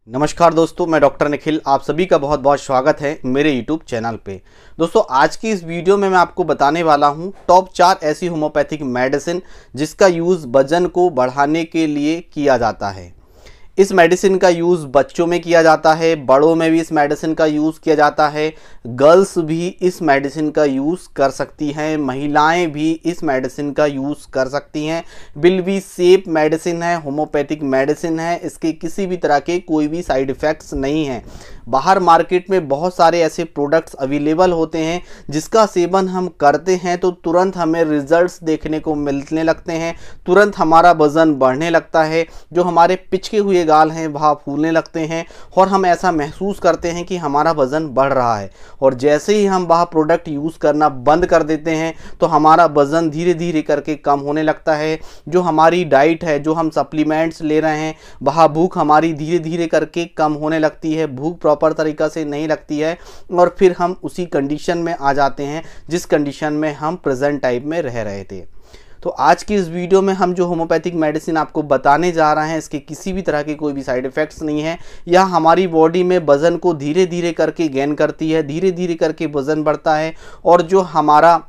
नमस्कार दोस्तों, मैं डॉक्टर निखिल। आप सभी का बहुत बहुत स्वागत है मेरे यूट्यूब चैनल पे। दोस्तों, आज की इस वीडियो में मैं आपको बताने वाला हूँ टॉप 4 ऐसी होम्योपैथिक मेडिसिन जिसका यूज़ वजन को बढ़ाने के लिए किया जाता है। इस मेडिसिन का यूज़ बच्चों में किया जाता है, बड़ों में भी इस मेडिसिन का यूज़ किया जाता है, गर्ल्स भी इस मेडिसिन का यूज़ कर सकती हैं, महिलाएं भी इस मेडिसिन का यूज़ कर सकती हैं। बिल्कुल सेफ मेडिसिन है, होम्योपैथिक मेडिसिन है, इसके किसी भी तरह के कोई भी साइड इफ़ेक्ट्स नहीं हैं। बाहर मार्केट में बहुत सारे ऐसे प्रोडक्ट्स अवेलेबल होते हैं जिसका सेवन हम करते हैं तो तुरंत हमें रिजल्ट्स देखने को मिलने लगते हैं, तुरंत हमारा वज़न बढ़ने लगता है, जो हमारे पिचके हुए गाल हैं वह फूलने लगते हैं और हम ऐसा महसूस करते हैं कि हमारा वज़न बढ़ रहा है। और जैसे ही हम वह प्रोडक्ट यूज़ करना बंद कर देते हैं तो हमारा वज़न धीरे धीरे करके कम होने लगता है। जो हमारी डाइट है, जो हम सप्लीमेंट्स ले रहे हैं, वह भूख हमारी धीरे धीरे करके कम होने लगती है, भूख प्रॉपर तरीक़ा से नहीं लगती है और फिर हम उसी कंडीशन में आ जाते हैं जिस कंडीशन में हम प्रेजेंट टाइम में रह रहे थे। तो आज की इस वीडियो में हम जो होम्योपैथिक मेडिसिन आपको बताने जा रहे हैं, इसके किसी भी तरह के कोई भी साइड इफ़ेक्ट्स नहीं है। यह हमारी बॉडी में वज़न को धीरे धीरे करके गेन करती है, धीरे धीरे करके वज़न बढ़ता है और जो हमारा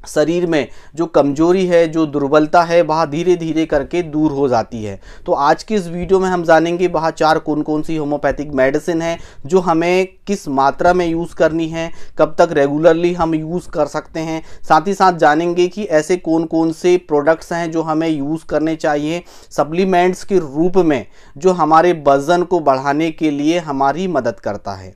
शरीर में जो कमजोरी है, जो दुर्बलता है, वह धीरे धीरे करके दूर हो जाती है। तो आज की इस वीडियो में हम जानेंगे वह 4 कौन कौन सी होम्योपैथिक मेडिसिन है, जो हमें किस मात्रा में यूज़ करनी है, कब तक रेगुलरली हम यूज़ कर सकते हैं। साथ ही साथ जानेंगे कि ऐसे कौन कौन से प्रोडक्ट्स हैं जो हमें यूज़ करने चाहिए सप्लीमेंट्स के रूप में, जो हमारे वज़न को बढ़ाने के लिए हमारी मदद करता है।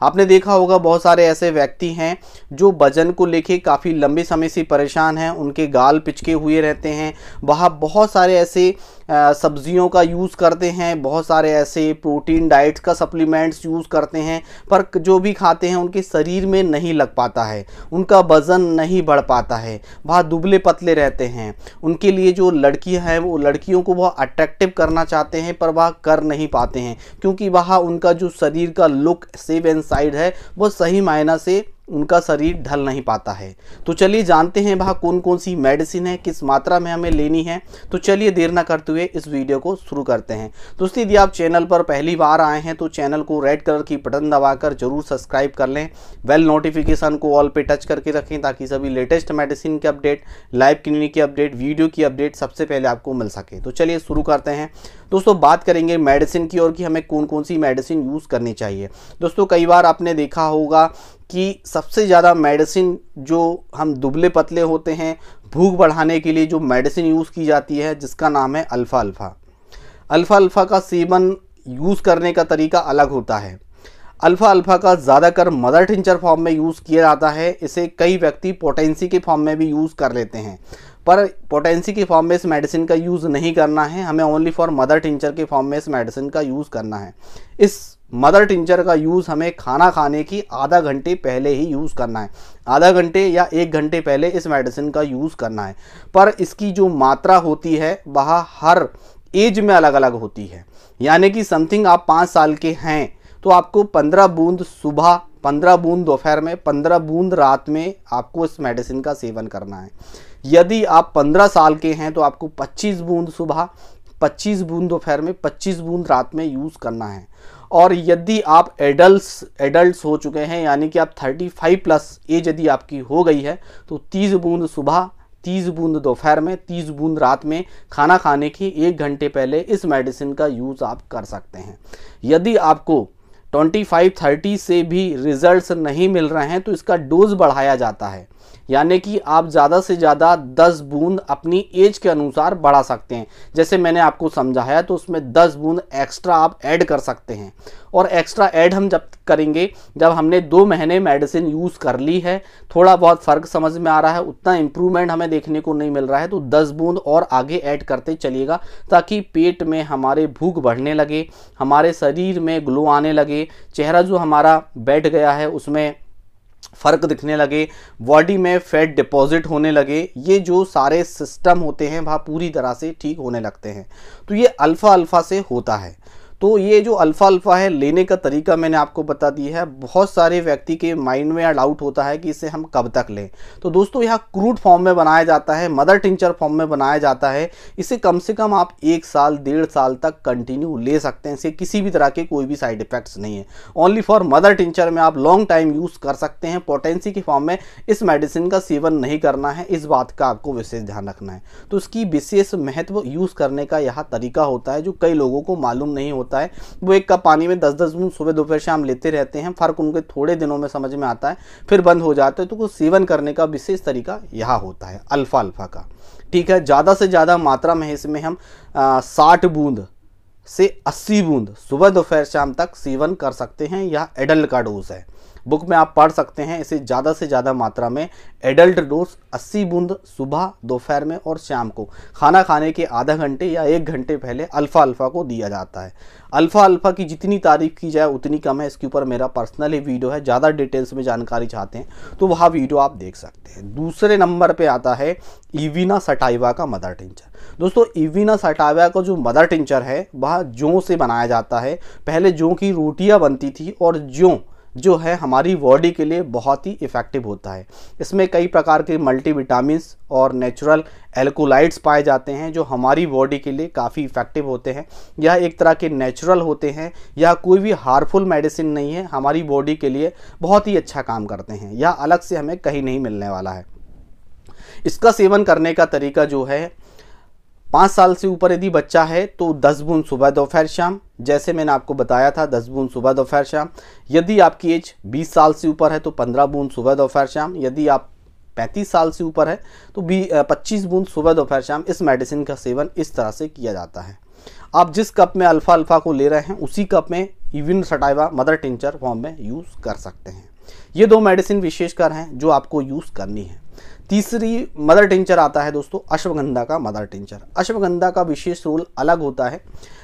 आपने देखा होगा बहुत सारे ऐसे व्यक्ति हैं जो वजन को लेके काफ़ी लंबे समय से परेशान हैं, उनके गाल पिचके हुए रहते हैं, वह बहुत सारे ऐसे सब्जियों का यूज़ करते हैं, बहुत सारे ऐसे प्रोटीन डाइट्स का सप्लीमेंट्स यूज़ करते हैं, पर जो भी खाते हैं उनके शरीर में नहीं लग पाता है, उनका वज़न नहीं बढ़ पाता है, वह दुबले पतले रहते हैं। उनके लिए जो लड़कियां हैं वो लड़कियों को वह अट्रैक्टिव करना चाहते हैं पर वह कर नहीं पाते हैं, क्योंकि वह उनका जो शरीर का लुक सेव एंड साइड है वो सही मायना से उनका शरीर ढल नहीं पाता है। तो चलिए जानते हैं वह कौन कौन सी मेडिसिन है, किस मात्रा में हमें लेनी है। तो चलिए देर ना करते हुए इस वीडियो को शुरू करते हैं। दोस्तों, यदि आप चैनल पर पहली बार आए हैं तो चैनल को रेड कलर की बटन दबाकर जरूर सब्सक्राइब कर लें, बेल नोटिफिकेशन को ऑल पे टच करके रखें ताकि सभी लेटेस्ट मेडिसिन के अपडेट, लाइव क्लिनिक की अपडेट, वीडियो की अपडेट सबसे पहले आपको मिल सके। तो चलिए शुरू करते हैं। दोस्तों, बात करेंगे मेडिसिन की और कि हमें कौन कौन सी मेडिसिन यूज़ करनी चाहिए। दोस्तों, कई बार आपने देखा होगा कि सबसे ज़्यादा मेडिसिन जो हम दुबले पतले होते हैं, भूख बढ़ाने के लिए जो मेडिसिन यूज़ की जाती है जिसका नाम है अल्फ़ा अल्फ़ा। अल्फ़ा अल्फ़ा का सेवन यूज़ करने का तरीका अलग होता है। अल्फ़ा अल्फ़ा का ज़्यादातर मदर टिंचर फॉर्म में यूज़ किया जाता है। इसे कई व्यक्ति पोटेंसी के फॉर्म में भी यूज़ कर लेते हैं, पर पोटेंसी के फॉर्म में इस मेडिसिन का यूज़ नहीं करना है, हमें ओनली फॉर मदर टिंचर के फॉर्म में इस मेडिसिन का यूज़ करना है। इस मदर टिंचर का यूज़ हमें खाना खाने की आधा घंटे पहले ही यूज़ करना है, आधा घंटे या 1 घंटे पहले इस मेडिसिन का यूज़ करना है। पर इसकी जो मात्रा होती है वह हर एज में अलग अलग होती है। यानी कि समथिंग आप 5 साल के हैं तो आपको 15 बूंद सुबह, 15 बूंद दोपहर में, 15 बूंद रात में आपको इस मेडिसिन का सेवन करना है। यदि आप 15 साल के हैं तो आपको 25 बूंद सुबह, 25 बूंद दोपहर में, 25 बूंद रात में यूज़ करना है। और यदि आप एडल्ट्स हो चुके हैं, यानी कि आप 35 प्लस एज यदि आपकी हो गई है, तो 30 बूंद सुबह, 30 बूंद दोपहर में, 30 बूंद रात में, खाना खाने की 1 घंटे पहले इस मेडिसिन का यूज़ आप कर सकते हैं। यदि आपको 25-30 से भी रिजल्ट्स नहीं मिल रहे हैं तो इसका डोज बढ़ाया जाता है, यानी कि आप ज़्यादा से ज़्यादा 10 बूंद अपनी एज के अनुसार बढ़ा सकते हैं। जैसे मैंने आपको समझाया तो उसमें 10 बूंद एक्स्ट्रा आप ऐड कर सकते हैं। और एक्स्ट्रा ऐड हम जब करेंगे जब हमने 2 महीने मेडिसिन यूज़ कर ली है, थोड़ा बहुत फ़र्क समझ में आ रहा है, उतना इम्प्रूवमेंट हमें देखने को नहीं मिल रहा है, तो 10 बूंद और आगे ऐड करते चलिएगा ताकि पेट में हमारे भूख बढ़ने लगे, हमारे शरीर में ग्लो आने लगे, चेहरा जो हमारा बैठ गया है उसमें फ़र्क दिखने लगे, बॉडी में फैट डिपॉजिट होने लगे। ये जो सारे सिस्टम होते हैं वह पूरी तरह से ठीक होने लगते हैं। तो ये अल्फ़ा अल्फ़ा से होता है। तो ये जो अल्फ़ा अल्फ़ा है लेने का तरीका मैंने आपको बता दिया है। बहुत सारे व्यक्ति के माइंड में डाउट होता है कि इसे हम कब तक लें। तो दोस्तों यहाँ क्रूड फॉर्म में बनाया जाता है, मदर टिंचर फॉर्म में बनाया जाता है। इसे कम से कम आप 1 साल 1.5 साल तक कंटिन्यू ले सकते हैं। इसे किसी भी तरह के कोई भी साइड इफेक्ट्स नहीं है। ओनली फॉर मदर टिंचर में आप लॉन्ग टाइम यूज़ कर सकते हैं। पोटेंसी की फॉर्म में इस मेडिसिन का सेवन नहीं करना है, इस बात का आपको विशेष ध्यान रखना है। तो इसकी विशेष महत्व यूज़ करने का यह तरीका होता है जो कई लोगों को मालूम नहीं होता है। वो 1 कप पानी में 10-10 बूंद सुबह दोपहर शाम लेते रहते हैं। फर्क उनके थोड़े दिनों में समझ में आता है, फिर बंद हो जाते हैं। तो कुछ सेवन करने का विशेष तरीका यह होता है अल्फ़ा अल्फ़ा का। ठीक है, ज़्यादा से ज़्यादा मात्रा में इसमें हम 60 बूंद से 80 बूंद सुबह दोपहर शाम तक सेवन कर सकते हैं। यह एडल्ट का डोज है, बुक में आप पढ़ सकते हैं। इसे ज़्यादा से ज़्यादा मात्रा में एडल्ट डोज 80 बूंद सुबह दोपहर में और शाम को खाना खाने के आधा घंटे या 1 घंटे पहले अल्फ़ा अल्फ़ा को दिया जाता है। अल्फ़ा अल्फ़ा की जितनी तारीफ की जाए उतनी कम है। इसके ऊपर मेरा पर्सनल ही वीडियो है, ज़्यादा डिटेल्स में जानकारी चाहते हैं तो वह वीडियो आप देख सकते हैं। दूसरे नंबर पे आता है इविना सटाइवा का मदर टिंचर। दोस्तों इविना सटाइवा का जो मदर टिंचर है वह जौ से बनाया जाता है। पहले जौ की रोटियां बनती थी और जौ जो है हमारी बॉडी के लिए बहुत ही इफ़ेक्टिव होता है। इसमें कई प्रकार के मल्टीविटामिन्स और नेचुरल एल्कोलाइड्स पाए जाते हैं जो हमारी बॉडी के लिए काफ़ी इफ़ेक्टिव होते हैं। यह एक तरह के नेचुरल होते हैं, यह कोई भी हार्मफुल मेडिसिन नहीं है, हमारी बॉडी के लिए बहुत ही अच्छा काम करते हैं। यह अलग से हमें कहीं नहीं मिलने वाला है। इसका सेवन करने का तरीका जो है 5 साल से ऊपर यदि बच्चा है तो 10 बूंद सुबह दोपहर शाम, जैसे मैंने आपको बताया था 10 बूंद सुबह दोपहर शाम। यदि आपकी एज 20 साल से ऊपर है तो 15 बूंद सुबह दोपहर शाम। यदि आप 35 साल से ऊपर है तो 25 बूंद सुबह दोपहर शाम। इस मेडिसिन का सेवन इस तरह से किया जाता है। आप जिस कप में अल्फ़ा अल्फ़ा को ले रहे हैं उसी कप में इविना सटाइवा मदर टिंचर फॉर्म में यूज़ कर सकते हैं। ये 2 मेडिसिन विशेषकर हैं जो आपको यूज़ करनी है। तीसरी मदर टिंचर आता है दोस्तों अश्वगंधा का मदर टिंचर। अश्वगंधा का विशेष रोल अलग होता है।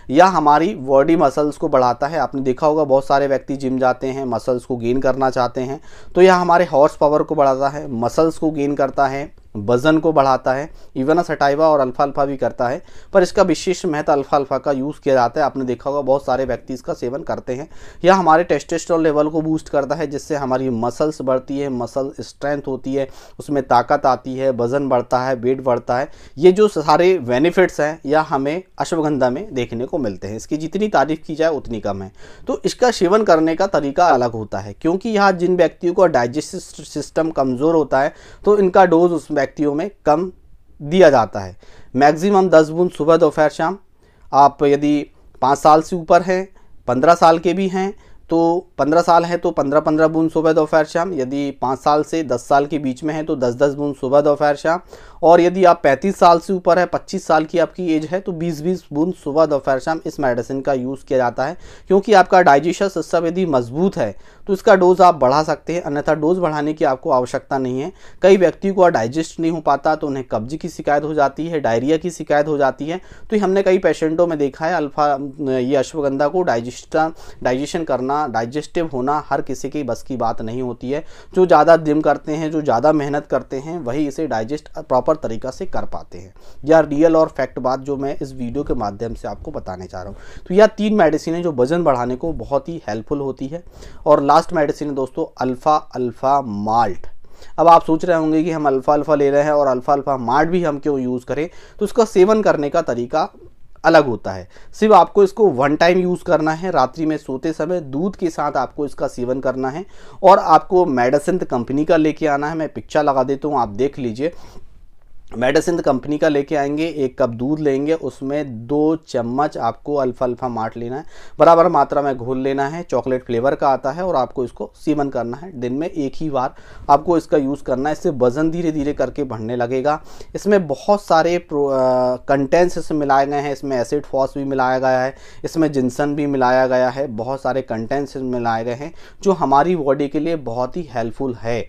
यह हमारी बॉडी मसल्स को बढ़ाता है। आपने देखा होगा बहुत सारे व्यक्ति जिम जाते हैं, मसल्स को गेन करना चाहते हैं, तो यह हमारे हॉर्स पावर को बढ़ाता है, मसल्स को गेन करता है, वजन को बढ़ाता है। इविना सटाइवा और अल्फ़ा अल्फ़ा भी करता है, पर इसका विशेष महत्व अल्फ़ा अल्फ़ा का यूज़ किया जाता है। आपने देखा होगा बहुत सारे व्यक्ति इसका सेवन करते हैं। यह हमारे टेस्टोस्टेरोन लेवल को बूस्ट करता है, जिससे हमारी मसल्स बढ़ती है, मसल स्ट्रेंथ होती है, उसमें ताकत आती है, वजन बढ़ता है, वेट बढ़ता है। ये जो सारे बेनिफिट्स हैं यह हमें अश्वगंधा में देखने को मिलते हैं। इसकी जितनी तारीफ की जाए उतनी कम है। तो इसका सेवन करने का तरीका अलग होता है, क्योंकि यहाँ जिन व्यक्तियों का डाइजेस्टिव सिस्टम कमज़ोर होता है तो इनका डोज उस व्यक्तियों में कम दिया जाता है। मैक्सिमम 10 बूंद सुबह दोपहर शाम। आप यदि 5 साल से ऊपर हैं, 15 साल के भी हैं तो 15 साल है तो 15-15 बूंद सुबह दोपहर शाम। यदि 5 साल से 10 साल के बीच में है तो 10-10 बूंद सुबह दोपहर शाम। और यदि आप 35 साल से ऊपर है, 25 साल की आपकी एज है तो 20-20 बूंद सुबह दोपहर शाम इस मेडिसिन का यूज़ किया जाता है। क्योंकि आपका डाइजेशन सिस्टम यदि मजबूत है तो इसका डोज आप बढ़ा सकते हैं, अन्यथा डोज बढ़ाने की आपको आवश्यकता नहीं है। कई व्यक्तियों को डाइजेस्ट नहीं हो पाता तो उन्हें कब्ज की शिकायत हो जाती है, डायरिया की शिकायत हो जाती है। तो हमने कई पेशेंटों में देखा है ये अश्वगंधा को डाइजेशन करना, डाइजेस्टिव होना हर किसी की बस की बात नहीं होती है। जो ज़्यादा जिम करते हैं, जो ज़्यादा मेहनत करते हैं, वही इसे डाइजेस्ट प्रॉपर तरीका से कर पाते हैं। यह रियल और फैक्ट बात जो मैं इस वीडियो के माध्यम से आपको बताने चाह रहा हूँ। तो यह 3 मेडिसिन है जो वजन बढ़ाने को बहुत ही हेल्पफुल होती है। और लास्ट मेडिसिन है दोस्तों अल्फ़ा अल्फ़ा माल्ट। अब आप सोच रहे होंगे कि हम अल्फ़ा अल्फ़ा ले रहे हैं और अल्फ़ा अल्फ़ा माल्ट भी हम क्यों यूज़ करें। तो इसका सेवन करने का तरीका अलग होता है। सिर्फ आपको इसको 1 टाइम यूज़ करना है, रात्रि में सोते समय दूध के साथ आपको इसका सेवन करना है। और आपको मेडिसिन कंपनी का लेके आना है। मैं पिक्चर लगा देता हूँ, आप देख लीजिए। मेडिसिन कंपनी का लेके आएंगे, 1 कप दूध लेंगे, उसमें 2 चम्मच आपको अल्फ़ा अल्फ़ा माल्ट लेना है, बराबर मात्रा में घोल लेना है। चॉकलेट फ्लेवर का आता है और आपको इसको सेवन करना है। दिन में 1 ही बार आपको इसका यूज़ करना है। इससे वज़न धीरे धीरे करके बढ़ने लगेगा। इसमें बहुत सारे कंटेंट्स इसमें मिलाए गए हैं। इसमें एसिड फॉस भी मिलाया गया है, इसमें जिंसन भी मिलाया गया है, बहुत सारे कंटेंट्स मिलाए गए हैं जो हमारी बॉडी के लिए बहुत ही हेल्पफुल है।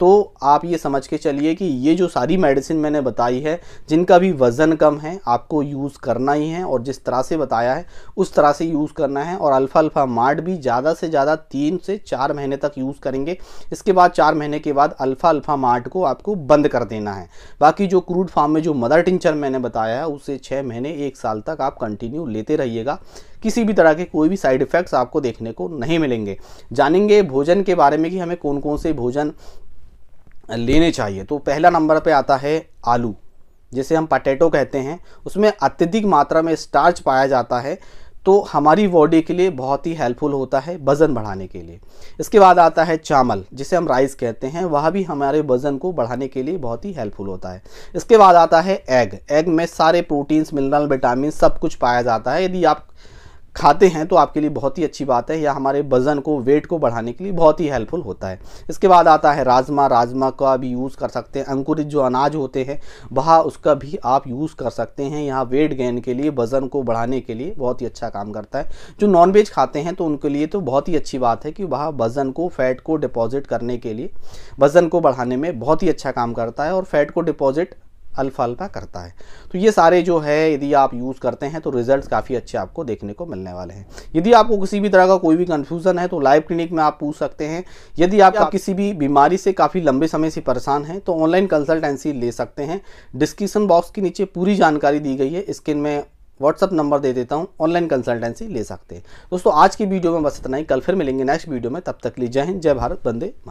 तो आप ये समझ के चलिए कि ये जो सारी मेडिसिन मैंने बताई है, जिनका भी वज़न कम है, आपको यूज़ करना ही है और जिस तरह से बताया है उस तरह से यूज़ करना है। और अल्फ़ा अल्फ़ा मार्ट भी ज़्यादा से ज़्यादा 3 से 4 महीने तक यूज़ करेंगे। इसके बाद 4 महीने के बाद अल्फ़ा अल्फ़ा मार्ट को आपको बंद कर देना है। बाकी जो क्रूड फार्म में जो मदर टिंचर मैंने बताया है उसे 6 महीने 1 साल तक आप कंटिन्यू लेते रहिएगा। किसी भी तरह के कोई भी साइड इफ़ेक्ट्स आपको देखने को नहीं मिलेंगे। जानेंगे भोजन के बारे में कि हमें कौन कौन से भोजन लेने चाहिए। तो पहला नंबर पे आता है आलू, जिसे हम पटेटो कहते हैं। उसमें अत्यधिक मात्रा में स्टार्च पाया जाता है, तो हमारी बॉडी के लिए बहुत ही हेल्पफुल होता है वज़न बढ़ाने के लिए। इसके बाद आता है चावल, जिसे हम राइस कहते हैं, वह भी हमारे वज़न को बढ़ाने के लिए बहुत ही हेल्पफुल होता है। इसके बाद आता है एग। एग में सारे प्रोटीन्स, मिनरल, विटामिन सब कुछ पाया जाता है। यदि आप खाते हैं तो आपके लिए बहुत ही अच्छी बात है, या हमारे वज़न को, वेट को बढ़ाने के लिए बहुत ही हेल्पफुल होता है। इसके बाद आता है राजमा। राजमा का भी यूज़ कर सकते हैं। अंकुरित जो अनाज होते हैं वह उसका भी आप यूज़ कर सकते हैं। यहाँ वेट गेन के लिए, वज़न को बढ़ाने के लिए बहुत ही अच्छा काम करता है। जो नॉनवेज खाते हैं तो उनके लिए तो बहुत ही अच्छी बात है कि वह वज़न को, फैट को डिपॉजिट करने के लिए, वज़न को बढ़ाने में बहुत ही अच्छा काम करता है और फैट को डिपॉजिट अल्फ़ा अल्फ़ा करता है। तो ये सारे जो है यदि आप यूज़ करते हैं तो रिजल्ट्स काफ़ी अच्छे आपको देखने को मिलने वाले हैं। यदि आपको किसी भी तरह का कोई भी कन्फ्यूज़न है तो लाइव क्लिनिक में आप पूछ सकते हैं। यदि आप किसी भी बीमारी से काफ़ी लंबे समय से परेशान हैं तो ऑनलाइन कंसल्टेंसी ले सकते हैं। डिस्क्रिप्शन बॉक्स के नीचे पूरी जानकारी दी गई है, स्क्रीन में व्हाट्सअप नंबर दे देता हूँ, ऑनलाइन कंसल्टेंसी ले सकते हैं। दोस्तों आज की वीडियो में बस इतना ही। कल फिर मिलेंगे नेक्स्ट वीडियो में, तब तक के लिए जय हिंद, जय भारत, वंदे मातरम।